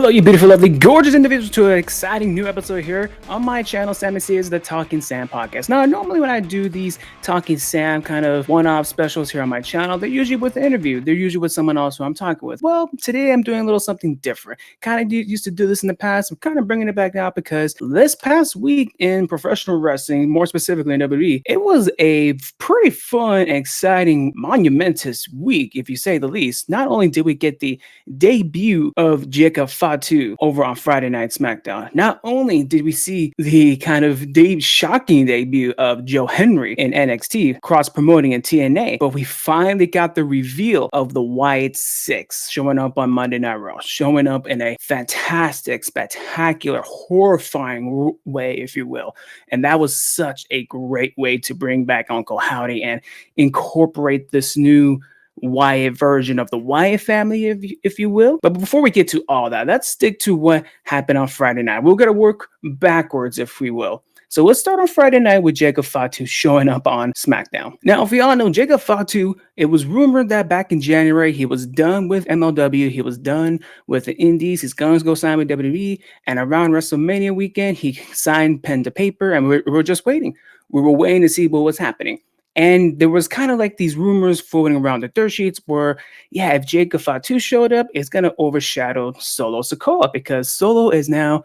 Hello, you beautiful, lovely, gorgeous individuals, to an exciting new episode here on my channel, Sammy C's The Talking Sam Podcast. Now, normally when I do these Talking Sam kind of one-off specials here on my channel, they're usually with an interview. They're usually with someone else who I'm talking with. Well, today I'm doing a little something different. Kind of used to do this in the past. I'm kind of bringing it back now because this past week in professional wrestling, more specifically in WWE, it was a pretty fun, exciting, monumentous week, if you say the least. Not only did we get the debut of Jacob Fatu over on Friday Night SmackDown, not only did we see the kind of shocking debut of Joe Hendry in NXT, cross-promoting in TNA, but we finally got the reveal of the Wyatt Sicks showing up on Monday Night Raw, showing up in a fantastic, spectacular, horrifying way, if you will. And that was such a great way to bring back Uncle Howdy and incorporate this new Wyatt version of the Wyatt family, if you will. But before we get to all that, let's stick to what happened on Friday night. We're going to work backwards, if we will. So let's start on Friday night with Jacob Fatu showing up on SmackDown. Now, if we all know, Jacob Fatu, it was rumored that back in January, he was done with MLW. He was done with the Indies. He's going to go sign with WWE. And around WrestleMania weekend, he signed pen to paper, and we were just waiting. We were waiting to see what was happening. And there was kind of like these rumors floating around the dirt sheets where, yeah, if Jacob Fatu showed up, it's going to overshadow Solo Sikoa, because Solo is now,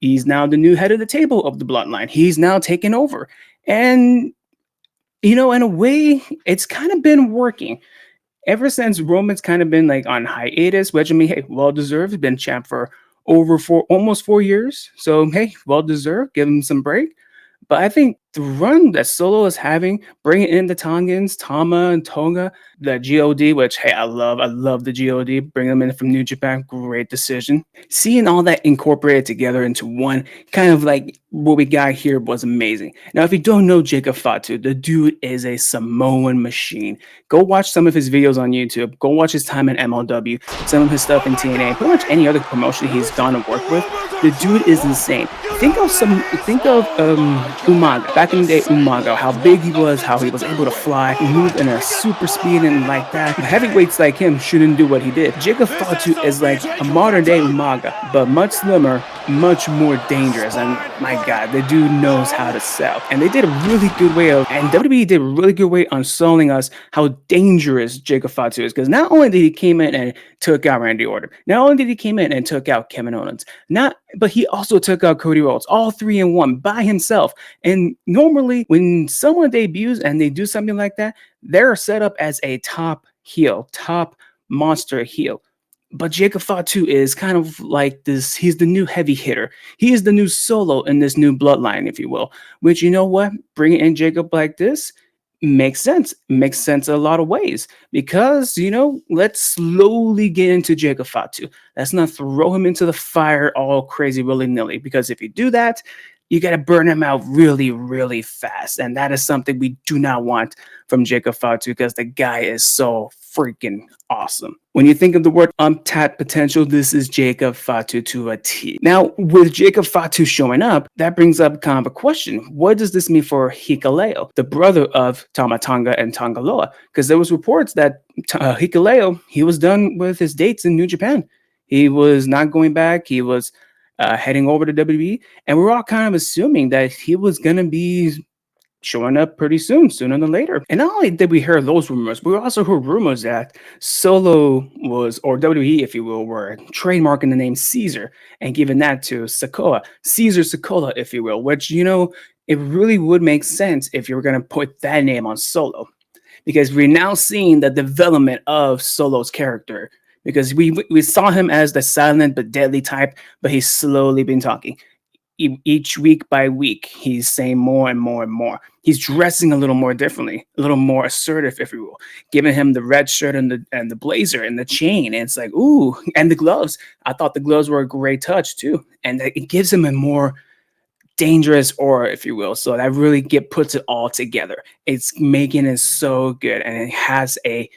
he's now the new head of the table of the Bloodline. He's now taken over. And, you know, in a way, it's kind of been working. Ever since Roman's kind of been like on hiatus, which, I mean, hey, well-deserved. He's been champ for almost 4 years. So, hey, well-deserved. Give him some break. But I think the run that Solo is having, bringing in the Tongans, Tama and Tonga, the GOD, which, hey, I love the GOD, bringing them in from New Japan, great decision. Seeing all that incorporated together into one, kind of like what we got here, was amazing. Now, if you don't know Jacob Fatu, the dude is a Samoan machine. Go watch some of his videos on YouTube. Go watch his time in MLW, some of his stuff in TNA, pretty much any other promotion he's gone and worked with. The dude is insane. Think of Umaga. Back in the day, Umaga, how big he was, how he was able to fly, move in a super speed and like that. Heavyweights like him shouldn't do what he did. Jacob Fatu is like a modern day Umaga, but much slimmer, much more dangerous. And my God, the dude knows how to sell. And they did a really good way of, and WWE did a really good way on selling us how dangerous Jacob Fatu is. Because not only did he came in and took out Randy Orton, not only did he came in and took out Kevin Owens, but he also took out Cody Rhodes, all 3 in 1 by himself. And normally when someone debuts and they do something like that, they're set up as a top heel, top monster heel. But Jacob Fatu is kind of like this. He's the new heavy hitter. He is the new Solo in this new Bloodline, if you will. Which, you know what? Bringing in Jacob like this makes sense. Makes sense in a lot of ways. Because, you know, let's slowly get into Jacob Fatu. Let's not throw him into the fire all crazy willy-nilly. Because if you do that, you got to burn him out really, really fast. And that is something we do not want from Jacob Fatu, because the guy is so freaking awesome. When you think of the word untapped potential, this is Jacob Fatu to a T. Now, with Jacob Fatu showing up, that brings up kind of a question. What does this mean for Hikuleo, the brother of Tama Tonga and Tongaloa? Because there was reports that Hikuleo, he was done with his dates in New Japan. He was not going back. He was heading over to WWE, and we're all kind of assuming that he was going to be showing up pretty soon, sooner than later. And not only did we hear those rumors, we also heard rumors that Solo was, or WWE, if you will, were trademarking the name Caesar and giving that to Sikoa, Caesar Sikoa, if you will, which, you know, it really would make sense if you were going to put that name on Solo, because we're now seeing the development of Solo's character. Because we saw him as the silent but deadly type, but he's slowly been talking. Each week by week, he's saying more and more and more. He's dressing a little more differently, a little more assertive, if you will. Giving him the red shirt and the blazer and the chain. And it's like, ooh, and the gloves. I thought the gloves were a great touch too. And it gives him a more dangerous aura, if you will. So that really puts it all together. It's making it so good. And it has a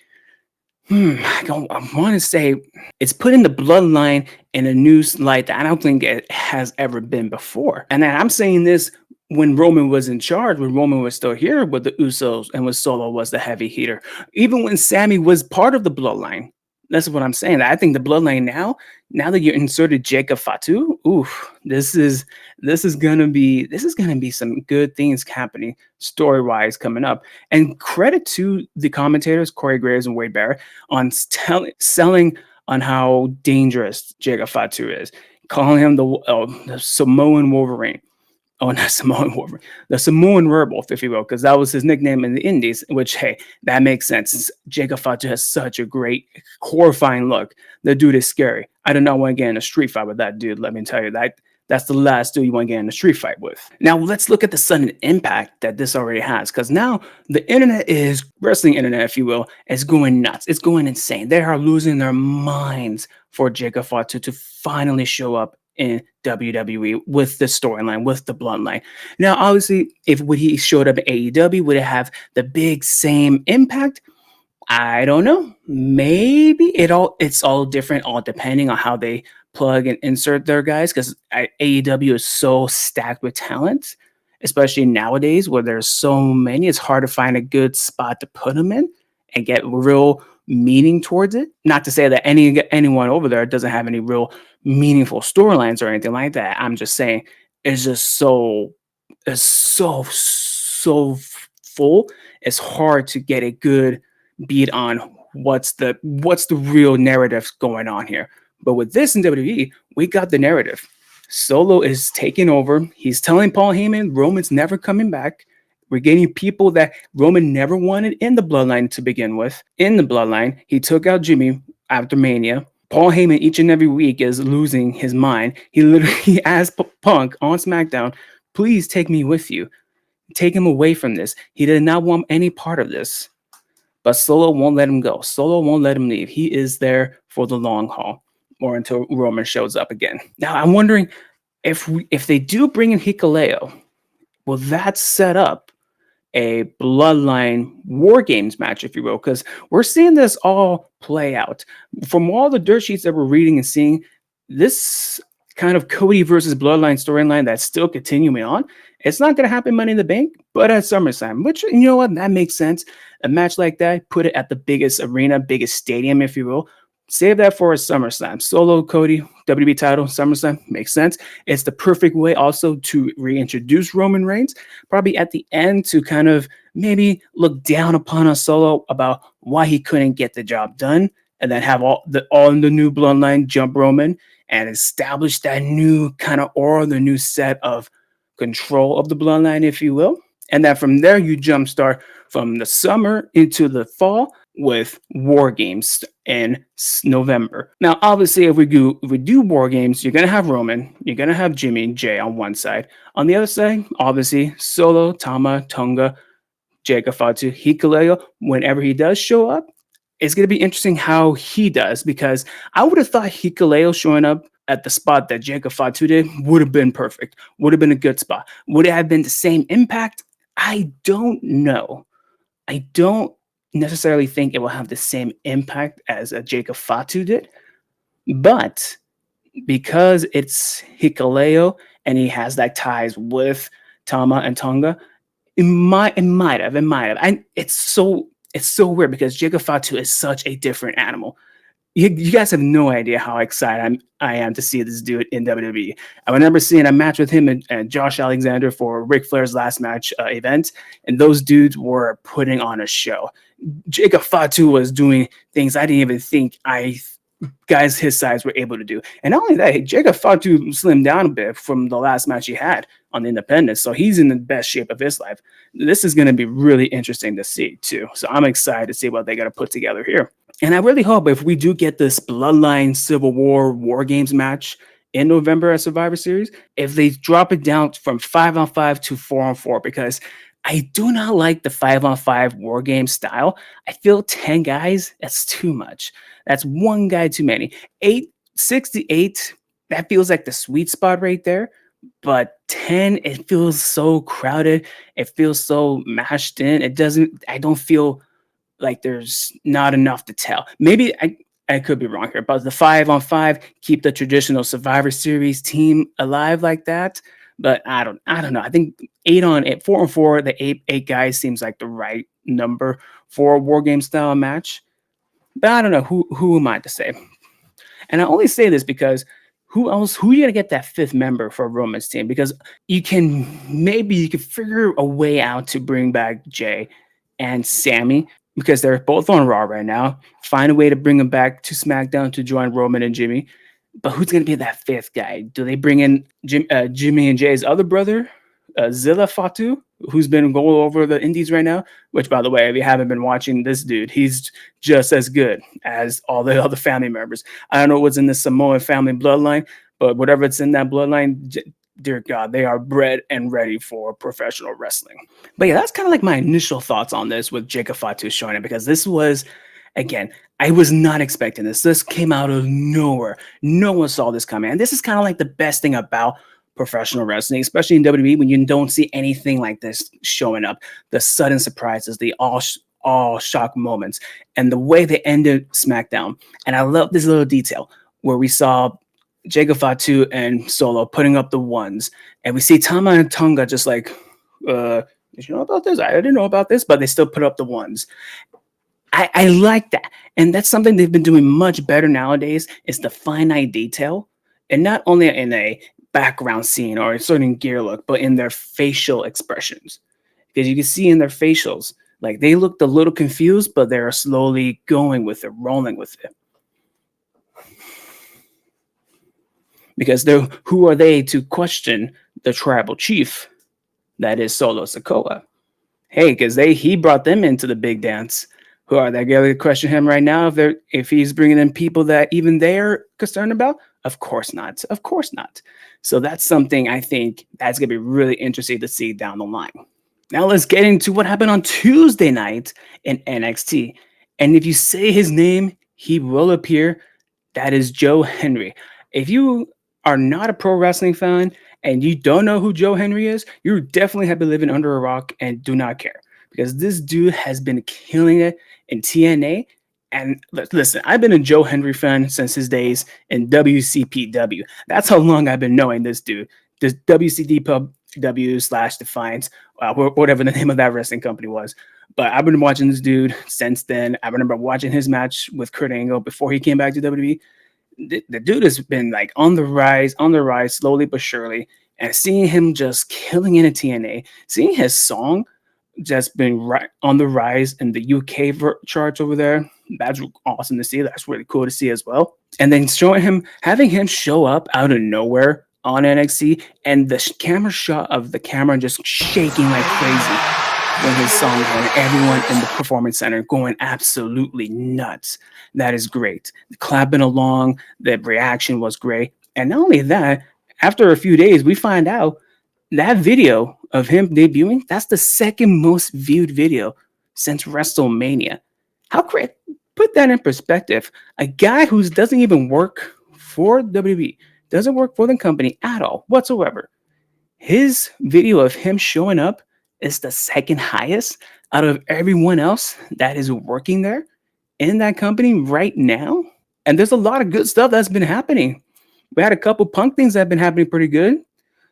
I want to say it's putting the Bloodline in a new light that I don't think it has ever been before. And I'm saying this when Roman was in charge, when Roman was still here with the Usos and when Solo was the heavy hitter. Even when Sammy was part of the Bloodline, That's what I'm saying. I think the Bloodline now that you inserted Jacob Fatu, oof, this is gonna be some good things happening story wise coming up. And credit to the commentators Corey Graves and Wade Barrett on selling on how dangerous Jacob Fatu is, calling him the Samoan Wolverine. Oh, not Samoan Wolverine, the Samoan Werewolf, if you will, because that was his nickname in the Indies, which, hey, that makes sense. Jacob Fatu has such a great, horrifying look. The dude is scary. I do not want to get in a street fight with that dude, let me tell you that. That's the last dude you want to get in a street fight with. Now, let's look at the sudden impact that this already has, because now the internet is, wrestling internet, if you will, is going nuts. It's going insane. They are losing their minds for Jacob Fatu to finally show up in WWE with the storyline, with the Bloodline. Now, obviously, if when he showed up at AEW, would it have the big same impact? I don't know. Maybe it's all different, all depending on how they plug and insert their guys, because AEW is so stacked with talent, especially nowadays where there's so many. It's hard to find a good spot to put them in and get real meaning towards it. Not to say that anyone over there doesn't have any real meaningful storylines or anything like that. I'm just saying it's just so full. It's hard to get a good beat on what's the real narrative going on here. But with this in WWE, we got the narrative. Solo is taking over. He's telling Paul Heyman Roman's never coming back. We're getting people that Roman never wanted in the Bloodline to begin with. In the Bloodline, he took out Jimmy after Mania. Paul Heyman each and every week is losing his mind. He literally asked Punk on SmackDown, please take me with you. Take him away from this. He did not want any part of this. But Solo won't let him go. Solo won't let him leave. He is there for the long haul, or until Roman shows up again. Now, I'm wondering if they do bring in Hikuleo, will that set up a Bloodline War Games match, if you will? Because we're seeing this all play out. From all the dirt sheets that we're reading and seeing, this kind of Cody versus Bloodline storyline that's still continuing on, it's not going to happen Money in the Bank, but at SummerSlam, which, you know what, that makes sense. A match like that, put it at the biggest arena, biggest stadium, if you will. Save that for a SummerSlam. Solo, Cody, WWE title, SummerSlam, makes sense. It's the perfect way also to reintroduce Roman Reigns, probably at the end to kind of maybe look down upon a Solo about why he couldn't get the job done, and then have all in the new Bloodline jump Roman and establish that new kind of aura, the new set of control of the Bloodline, if you will. And then from there, you jumpstart from the summer into the fall with War Games in November. Now, obviously, if we do War Games, you're going to have Roman, you're going to have Jimmy and Jay on one side. On the other side, obviously, Solo, Tama, Tonga, Jacob Fatu, Hikuleo, whenever he does show up, it's going to be interesting how he does, because I would have thought Hikuleo showing up at the spot that Jacob Fatu did would have been perfect, would have been a good spot. Would it have been the same impact? I don't know. I don't necessarily think it will have the same impact as a Jacob Fatu did, but because it's Hikuleo and he has that ties with Tama and Tonga, it might have. It's so weird because Jacob Fatu is such a different animal. You guys have no idea how excited I am to see this dude in WWE. I remember seeing a match with him and Josh Alexander for Ric Flair's last match event, and those dudes were putting on a show. Jacob Fatu was doing things I didn't even think guys his size were able to do. And not only that, Jacob Fatu slimmed down a bit from the last match he had on the Independence, so he's in the best shape of his life. This is going to be really interesting to see, too. So I'm excited to see what they got to put together here. And I really hope if we do get this Bloodline Civil War Games match in November at Survivor Series, if they drop it down from 5-on-5 to 4-on-4, because I do not like the 5-on-5 War Game style. I feel 10 guys, that's too much. That's one guy too many. 6 to 8, that feels like the sweet spot right there. But 10, it feels so crowded. It feels so mashed in. I don't feel like there's not enough to tell. Maybe I could be wrong here, but the 5-on-5 keep the traditional Survivor Series team alive like that. But I don't know. I think 8-on-8, 4-on-4, the eight guys seems like the right number for a War Game style match. But I don't know who am I to say. And I only say this because who else? Who are you gonna get that fifth member for Roman's team? Because you can figure a way out to bring back Jay and Sammy because they're both on Raw right now. Find a way to bring them back to SmackDown to join Roman and Jimmy. But who's gonna be that fifth guy? Do they bring in Jimmy and Jay's other brother, Zilla Fatu, who's been going over the Indies right now? Which, by the way, if you haven't been watching this dude, he's just as good as all the other family members. I don't know what's in the Samoan family bloodline, but whatever it's in that bloodline, dear God, they are bred and ready for professional wrestling. But yeah, that's kind of like my initial thoughts on this with Jacob Fatu showing it, because this was, again, I was not expecting this. This came out of nowhere. No one saw this coming. And this is kind of like the best thing about professional wrestling, especially in WWE, when you don't see anything like this showing up. The sudden surprises, the all shock moments, and the way they ended SmackDown. And I love this little detail where we saw Jacob Fatu and Solo putting up the ones, and we see Tama and Tonga just like, did you know about this? I didn't know about this, but they still put up the ones. I like that. And that's something they've been doing much better nowadays, is the finite detail. And not only in a background scene or a certain gear look, but in their facial expressions. Because you can see in their facials, like they looked a little confused, but they're slowly going with it, rolling with it. Because who are they to question the tribal chief that is Solo Sikoa? Hey, because he brought them into the big dance. Who are they going to question him right now if he's bringing in people that even they're concerned about? Of course not. Of course not. So that's something I think that's going to be really interesting to see down the line. Now let's get into what happened on Tuesday night in NXT. And if you say his name, he will appear. That is Joe Hendry. If you are not a pro wrestling fan and you don't know who Joe Hendry is, you definitely have been living under a rock and do not care. Because this dude has been killing it in TNA. And listen, I've been a Joe Hendry fan since his days in WCPW. That's how long I've been knowing this dude. This WCDW/Defiance, whatever the name of that wrestling company was. But I've been watching this dude since then. I remember watching his match with Kurt Angle before he came back to WWE. The dude has been like on the rise, slowly but surely. And seeing him just killing in a TNA, seeing his song just been right on the rise in the UK charts over there. That's awesome to see. That's really cool to see as well. And then having him show up out of nowhere on NXT, and the camera shot of the camera just shaking like crazy when his song and everyone in the performance center going absolutely nuts. That is great. Clapping along, the reaction was great. And not only that, after a few days, we find out that video of him debuting, that's the second most viewed video since WrestleMania. How great. Put that in perspective. A guy who doesn't even work for WWE, doesn't work for the company at all whatsoever. His video of him showing up is the second highest out of everyone else that is working there in that company right now. And there's a lot of good stuff that's been happening. We had a couple Punk things that have been happening pretty good.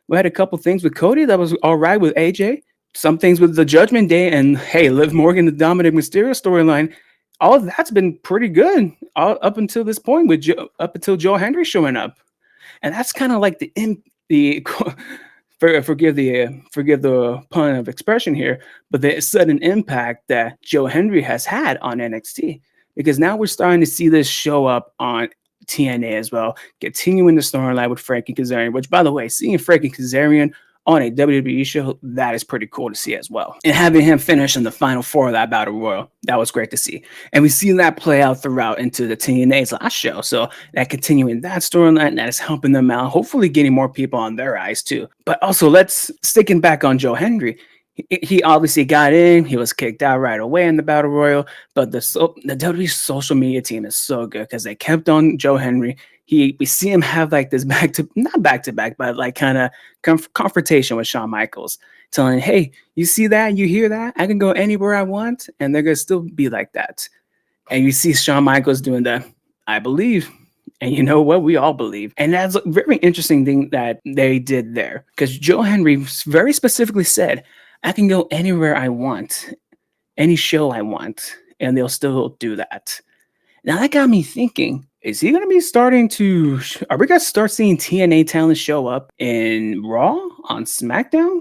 We had a couple things with Cody that was all right with AJ. Some things with the Judgment Day and, hey, Liv Morgan, the Dominic Mysterio storyline. All of that's been pretty good up until this point up until Joe Hendry showing up. And that's kind of like forgive the pun of expression here, but the sudden impact that Joe Hendry has had on NXT. Because now we're starting to see this show up on TNA as well, continuing the storyline with Frankie Kazarian, which, by the way, seeing Frankie Kazarian on a WWE show, that is pretty cool to see as well. And having him finish in the final four of that Battle Royal, that was great to see. And we see that play out throughout into the TNA's last show. So that continuing that storyline, that is helping them out, hopefully getting more people on their eyes too. But also, sticking back on Joe Hendry. He obviously got in. He was kicked out right away in the Battle Royal. But the WWE social media team is so good because they kept on Joe Hendry. We see him have like this not back to back, but like kind of confrontation with Shawn Michaels, telling, hey, you see that? You hear that? I can go anywhere I want. And they're going to still be like that. And you see Shawn Michaels doing that, I believe. And you know what? We all believe. And that's a very interesting thing that they did there. Because Joe Hendry very specifically said, I can go anywhere I want, any show I want, and they'll still do that. Now that got me thinking, is he going to be starting to, are we going to start seeing TNA talent show up in Raw, on SmackDown?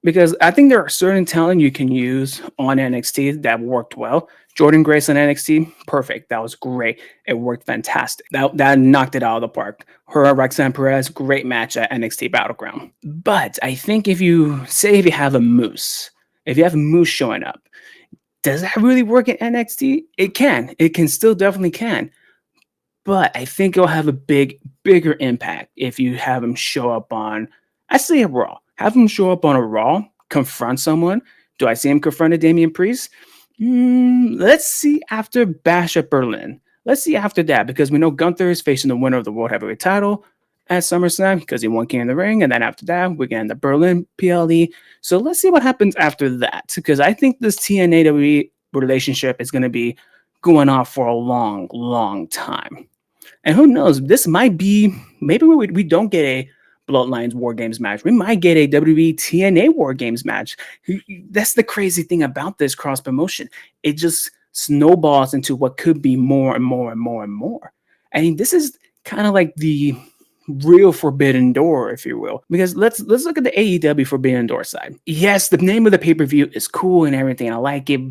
Because I think there are certain talent you can use on NXT that worked well. Jordan Grace on NXT, perfect. That was great. It worked fantastic. That knocked it out of the park. Her, Roxanne Perez, great match at NXT Battleground. But I think if you have a Moose, if you have Moose showing up, does that really work in NXT? It can. It can still definitely can. But I think it'll have a bigger impact if you have him show up on, I say a Raw. Have him show up on a Raw, confront someone. Do I see him confront a Damian Priest? Let's see after Bash at Berlin. Let's see after that, because we know Gunther is facing the winner of the World Heavyweight title at SummerSlam because he won King of the Ring. And then after that, we're getting the Berlin PLE. So let's see what happens after that, because I think this TNA WWE relationship is going to be going on for a long, long time. And who knows, this might be, maybe we don't get a Bloodlines War Games match. We might get a WWE TNA War Games match. That's the crazy thing about this cross promotion. It just snowballs into what could be more and more and more and more. I mean, this is kind of like the real forbidden door, if you will, because let's look at the AEW forbidden door side. Yes, the name of the pay-per-view is cool and everything. I like it,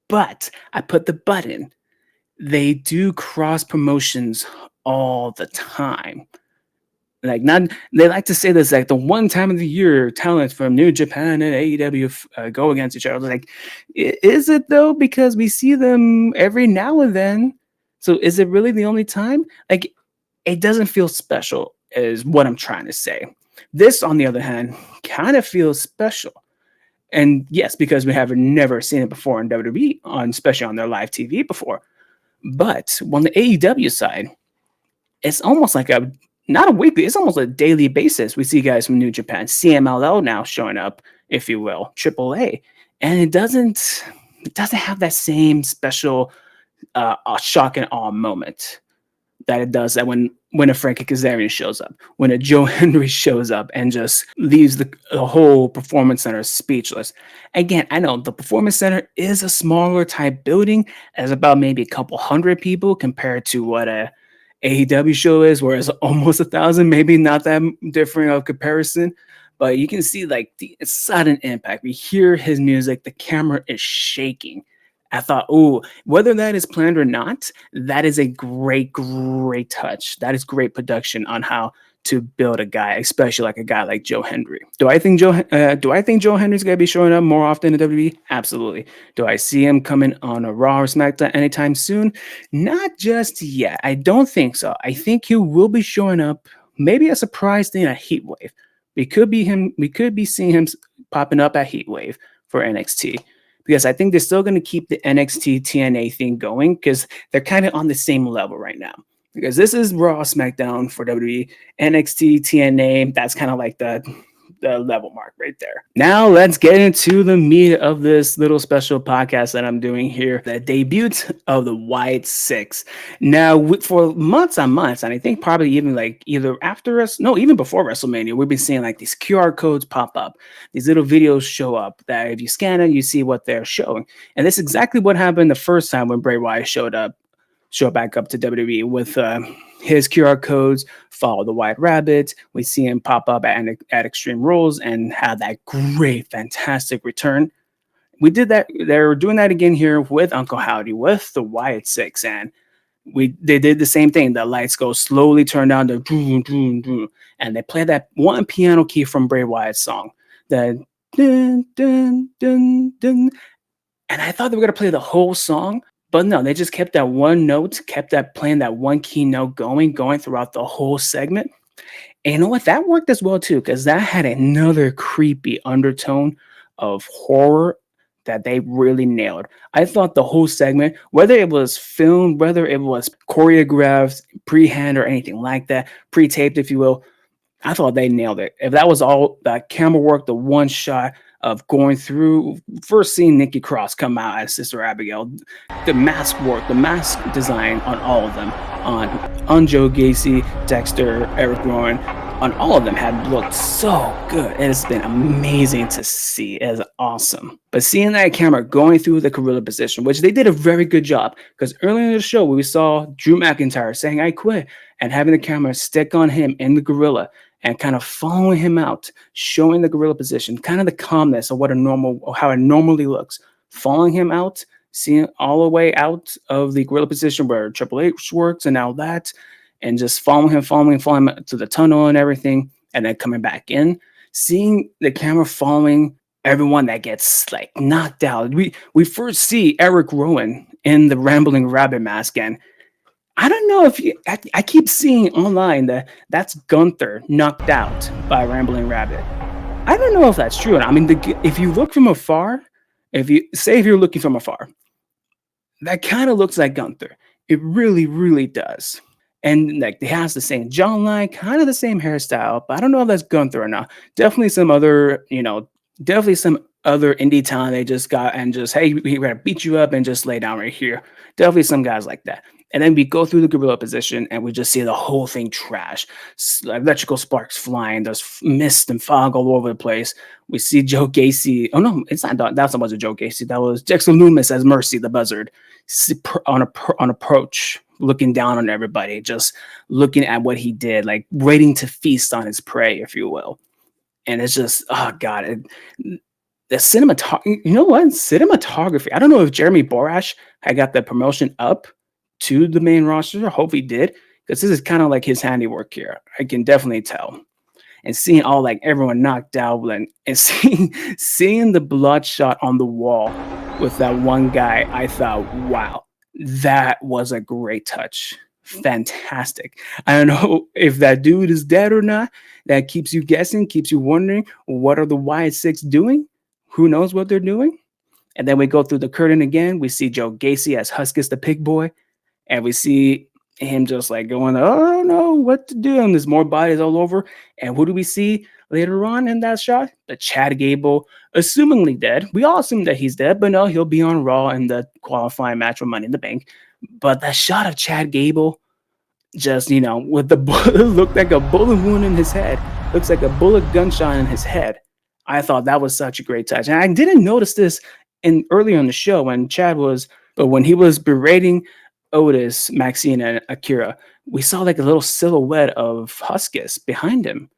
but I put the button. They do cross promotions all the time. Like, not, they like to say this, like the one time of the year talent from New Japan and AEW go against each other. Like, is it though? Because we see them every now and then. So is it really the only time? Like, it doesn't feel special, is what I'm trying to say. This, on the other hand, kind of feels special. And yes, because we have never seen it before in WWE, especially on their live TV before. But on the AEW side, it's almost like not a weekly, it's almost a daily basis. We see guys from New Japan, CMLL now showing up, if you will, AAA. And it doesn't have that same special shock and awe moment that it does that when a Frankie Kazarian shows up, when a Joe Hendry shows up and just leaves the whole Performance Center speechless. Again, I know the Performance Center is a smaller type building, as about maybe a couple hundred people compared to what a AEW show is, where it's almost 1,000, maybe not that different of comparison. But you can see like the sudden impact. We hear his music, the camera is shaking. I thought, whether that is planned or not, that is a great touch. That is great production on how to build a guy, especially like a guy like Joe Hendry. Do I think Joe Hendry's gonna be showing up more often in WWE? Absolutely. Do I see him coming on a Raw or SmackDown anytime soon? Not just yet. I don't think so. I think he will be showing up, maybe a surprise thing at Heatwave. We could be seeing him popping up at Heatwave for NXT. Because I think they're still going to keep the NXT TNA thing going, because they're kind of on the same level right now. Because this is Raw, SmackDown for WWE, NXT TNA. That's kind of like the level mark right there. Now let's get into the meat of this little special podcast that I'm doing here. The debut of the Wyatt Sicks. Now, for months on months, and I think probably even like even before WrestleMania, we've been seeing like these QR codes pop up. These little videos show up that if you scan it, you see what they're showing. And this is exactly what happened the first time when Bray Wyatt showed back up to WWE with his QR codes. Follow the White Rabbit. We see him pop up at Extreme Rules and have that great, fantastic return. We did that. They're doing that again here with Uncle Howdy, with the Wyatt Sicks, and they did the same thing. The lights go slowly turn down, and they play that one piano key from Bray Wyatt's song, the dun dun dun dun. And I thought they were gonna play the whole song. But no, they just kept that one note, playing that one key note going throughout the whole segment. And you know what? That worked as well too, because that had another creepy undertone of horror that they really nailed. I thought the whole segment, whether it was filmed, whether it was choreographed, pre-hand or anything like that, pre-taped, if you will, I thought they nailed it. If that was all that camera work, the one shot of going through, first seeing Nikki Cross come out as Sister Abigail, the mask work, the mask design on all of them, on Joe Gacy, Dexter, Eric Rowan, on all of them had looked so good. It has been amazing to see. It is awesome. But seeing that camera going through the gorilla position, which they did a very good job, because earlier in the show we saw Drew McIntyre saying I quit and having the camera stick on him in the gorilla and kind of following him out, showing the gorilla position, kind of the calmness of how it normally looks, following him out, seeing all the way out of the gorilla position where Triple H works and all that, and just following him to the tunnel and everything, and then coming back in, seeing the camera following everyone that gets like knocked out. We first see Eric Rowan in the Rambling Rabbit mask, and I don't know if I keep seeing online that that's Gunther knocked out by Rambling Rabbit. I don't know if that's true. I mean, if you look from afar, if you're looking from afar, that kind of looks like Gunther. It really, really does. And like it has the same jawline, kind of the same hairstyle, but I don't know if that's Gunther or not. Definitely some other indie talent they just got and just, hey, we're gonna beat you up and just lay down right here. Definitely some guys like that. And then we go through the gorilla position and we just see the whole thing trash. Electrical sparks flying. There's mist and fog all over the place. We see Joe Gacy. Oh no, it's not. That wasn't Joe Gacy. That was Dexter Loomis as Mercy the Buzzard on approach, looking down on everybody, just looking at what he did, like waiting to feast on his prey, if you will. And it's just, oh god, the cinematography. You know what? Cinematography. I don't know if Jeremy Borash had got the promotion up to the main roster. I hope he did, because this is kind of like his handiwork here. I can definitely tell. And seeing all like everyone knocked out and seeing the bloodshot on the wall with that one guy, I thought, wow, that was a great touch. Fantastic. I don't know if that dude is dead or not. That keeps you guessing, keeps you wondering, what are the Wyatt Sicks doing? Who knows what they're doing? And then we go through the curtain again. We see Joe Gacy as Huskus the Pig Boy. And we see him just like going, oh, I don't know what to do. And there's more bodies all over. And who do we see later on in that shot? The Chad Gable, assumingly dead. We all assume that he's dead, but no, he'll be on Raw in the qualifying match for Money in the Bank. But that shot of Chad Gable, just, with the bullet, looked like a bullet wound in his head. Looks like a bullet gunshot in his head. I thought that was such a great touch. And I didn't notice this earlier in the show when when he was berating Otis, Maxine, and Akira, we saw like a little silhouette of Huskus behind him.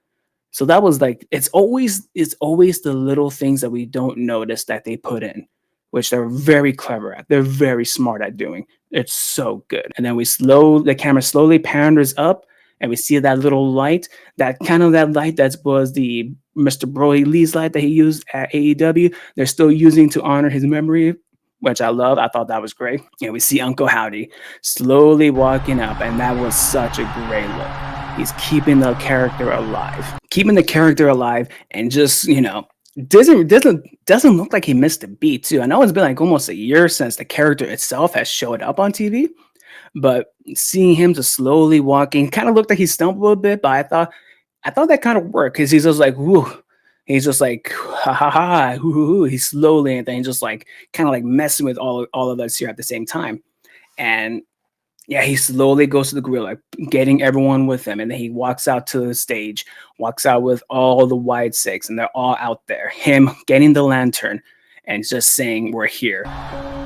So that was like, it's always the little things that we don't notice that they put in, which they're very clever at. They're very smart at doing. It's so good. And then the camera slowly panders up and we see that little light, that light that was the Mr. Brody Lee's light that he used at AEW. They're still using to honor his memory, which I love. I thought that was great. And we see Uncle Howdy slowly walking up, and that was such a great look. He's keeping the character alive, and just, doesn't look like he missed a beat too. I know it's been like almost a year since the character itself has showed up on TV, but seeing him just slowly walking, kind of looked like he stumbled a little bit, but I thought that kind of worked, because he's just like, whoo. He's just like, ha ha ha, hoo hoo hoo. He's slowly and then just like kind of like messing with all of us here at the same time. And yeah, he slowly goes to the gorilla, getting everyone with him. And then he walks out to the stage, walks out with all the Wyatt Sicks, and they're all out there. Him getting the lantern and just saying, we're here.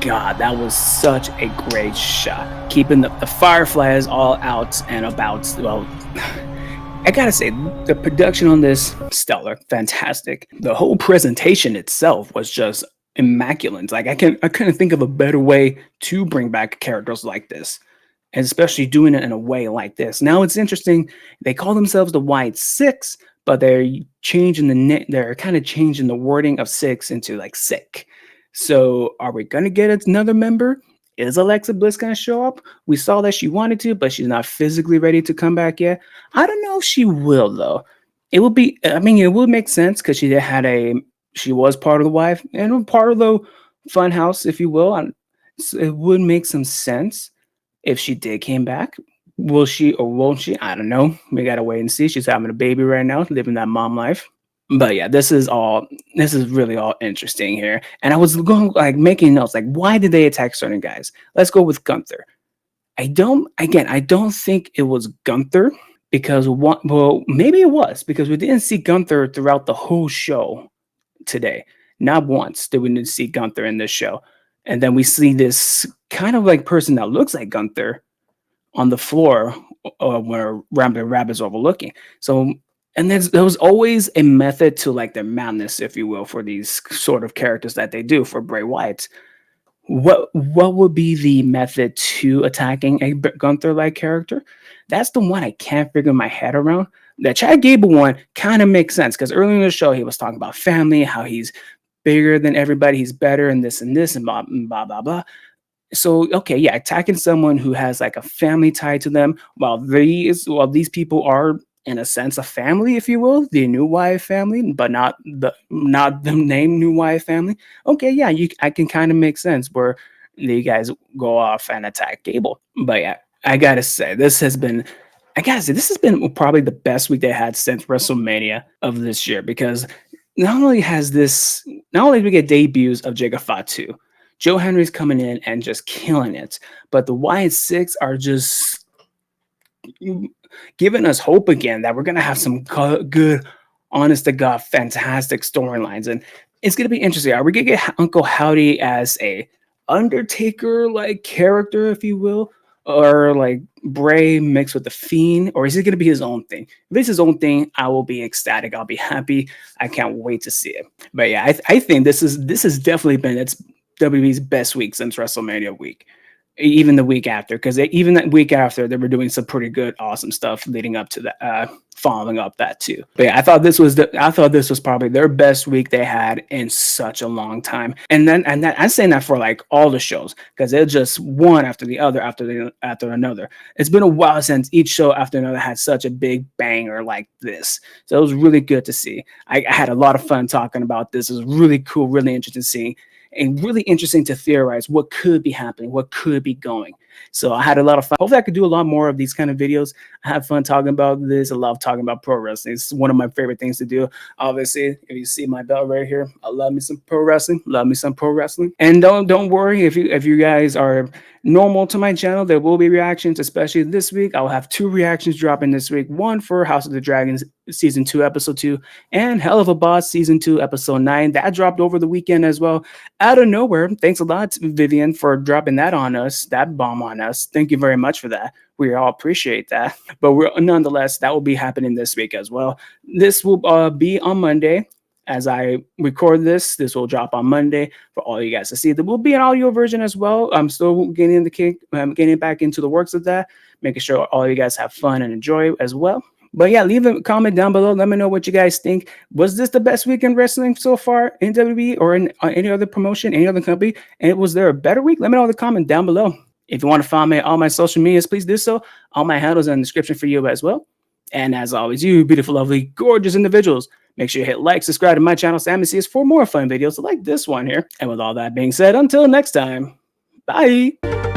God, that was such a great shot. Keeping the fireflies all out and about. Well, I gotta say, the production on this, stellar, fantastic. The whole presentation itself was just immaculate. Like I couldn't think of a better way to bring back characters like this, and especially doing it in a way like this. Now it's interesting. They call themselves the Wyatt Sicks, but they're kind of changing the wording of Six into like sick. So are we gonna get another member? Is Alexa Bliss going to show up? We saw that she wanted to, but she's not physically ready to come back yet. I don't know if she will, though. It would make sense because she was part of the wife and part of the fun house, if you will. And so it would make some sense if she did came back. Will she or won't she? I don't know. We got to wait and see. She's having a baby right now, living that mom life. But yeah, this is really all interesting here. And I was going like making notes, like, why did they attack certain guys? Let's go with Gunther. I don't think it was Gunther, because well, maybe it was because we didn't see Gunther throughout the whole show today. Not once did we see Gunther in this show. And then we see this kind of like person that looks like Gunther on the floor where Rampant Rabbit's overlooking. So, and there was always a method to like their madness, if you will, for these sort of characters that they do for Bray Wyatt. What would be the method to attacking a Gunther like character? That's the one I can't figure my head around. The Chad Gable one kind of makes sense because earlier in the show he was talking about family, how he's bigger than everybody, he's better, and this and blah blah blah blah. So okay, yeah, attacking someone who has like a family tied to them, while these people are in a sense a family, if you will, the New Wyatt family, but not the name New Wyatt family. Okay, yeah, I can kind of make sense where you guys go off and attack Gable. But yeah, I gotta say this has been probably the best week they had since WrestleMania of this year because not only do we get debuts of Jacob Fatu, Joe Hendry's coming in and just killing it, but the Wyatt Sicks are just giving us hope again that we're gonna have some good, honest to God, fantastic storylines, and it's gonna be interesting. Are we gonna get Uncle Howdy as a Undertaker like character, if you will, or like Bray mixed with the Fiend, or is it gonna be his own thing? If it's his own thing, I will be ecstatic. I'll be happy. I can't wait to see it. But yeah, I think this has definitely been WWE's best week since WrestleMania week. Even the week after, because even that week after, they were doing some pretty good, awesome stuff leading up to that, following up that too. But yeah, I thought this was probably their best week they had in such a long time. And I'm saying that for like all the shows because they're just one after the other after another. It's been a while since each show after another had such a big banger like this. So it was really good to see. I had a lot of fun talking about this. It was really cool, really interesting seeing. And really interesting to theorize what could be happening, what could be going. So I had a lot of fun. Hopefully I could do a lot more of these kind of videos. I have fun talking about this. I love talking about pro wrestling. It's one of my favorite things to do. Obviously, if you see my belt right here, I love me some pro wrestling. Love me some pro wrestling. And don't worry if you guys are normal to my channel, there will be reactions, especially this week. I'll have 2 reactions dropping this week. One for House of the Dragons Season 2, Episode 2, and Hell of a Boss Season 2, Episode 9. That dropped over the weekend as well. Out of nowhere. Thanks a lot, Vivian, for dropping that on us, that bomb on us. Thank you very much for that. We all appreciate that. But nonetheless, that will be happening this week as well. This will be on Monday. As I record this will drop on Monday for all you guys to see. There will be an audio version as well. I'm still getting getting back into the works of that, making sure all you guys have fun and enjoy as well. But yeah, leave a comment down below. Let me know what you guys think. Was this the best week in wrestling so far in WWE or in any other promotion, any other company? And was there a better week? Let me know in the comment down below. If you want to follow me on all my social medias, please do so. All my handles are in the description for you as well. And as always, you beautiful, lovely, gorgeous individuals, make sure you hit like, subscribe to my channel, Sam sees for more fun videos like this one here. And with all that being said, until next time, bye.